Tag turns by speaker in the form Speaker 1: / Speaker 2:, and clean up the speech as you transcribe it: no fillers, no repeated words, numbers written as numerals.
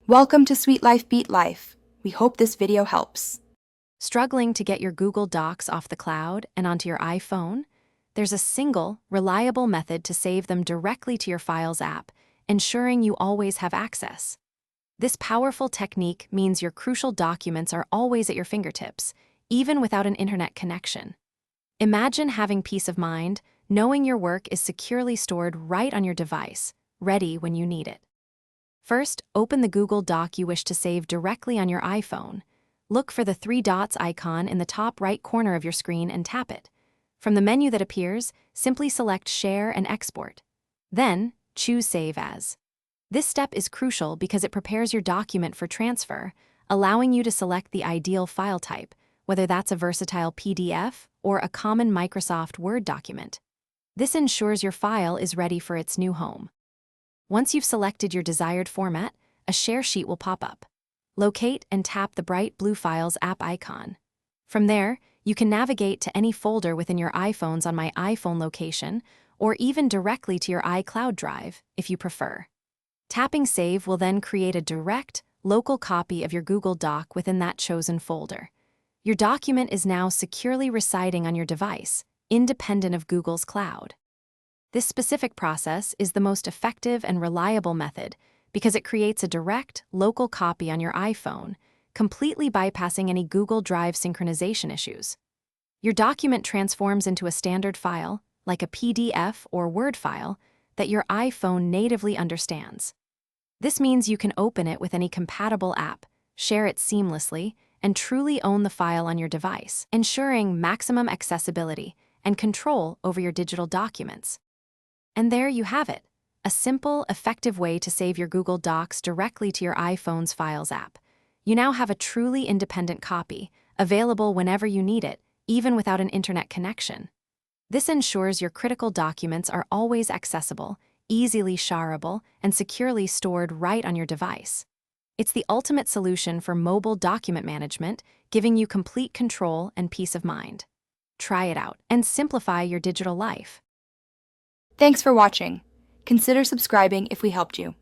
Speaker 1: Welcome to Sweet Life Beat Life. We hope this video helps.
Speaker 2: Struggling to get your Google Docs off the cloud and onto your iPhone? There's a single, reliable method to save them directly to your Files app, ensuring you always have access. This powerful technique means your crucial documents are always at your fingertips, even without an internet connection. Imagine having peace of mind, knowing your work is securely stored right on your device, ready when you need it. First, open the Google Doc you wish to save directly on your iPhone. Look for the three dots icon in the top right corner of your screen and tap it. From the menu that appears, simply select Share and Export. Then, choose Save As. This step is crucial because it prepares your document for transfer, allowing you to select the ideal file type, whether that's a versatile PDF or a common Microsoft Word document. This ensures your file is ready for its new home. Once you've selected your desired format, a share sheet will pop up. Locate and tap the bright blue Files app icon. From there, you can navigate to any folder within your iPhone's On My iPhone location, or even directly to your iCloud drive, if you prefer. Tapping Save will then create a direct, local copy of your Google Doc within that chosen folder. Your document is now securely residing on your device, independent of Google's cloud. This specific process is the most effective and reliable method because it creates a direct, local copy on your iPhone, completely bypassing any Google Drive synchronization issues. Your document transforms into a standard file, like a PDF or Word file, that your iPhone natively understands. This means you can open it with any compatible app, share it seamlessly, and truly own the file on your device, ensuring maximum accessibility and control over your digital documents. And there you have it, a simple, effective way to save your Google Docs directly to your iPhone's Files app. You now have a truly independent copy, available whenever you need it, even without an internet connection. This ensures your critical documents are always accessible, easily shareable, and securely stored right on your device. It's the ultimate solution for mobile document management, giving you complete control and peace of mind. Try it out and simplify your digital life.
Speaker 1: Thanks for watching. Consider subscribing if we helped you.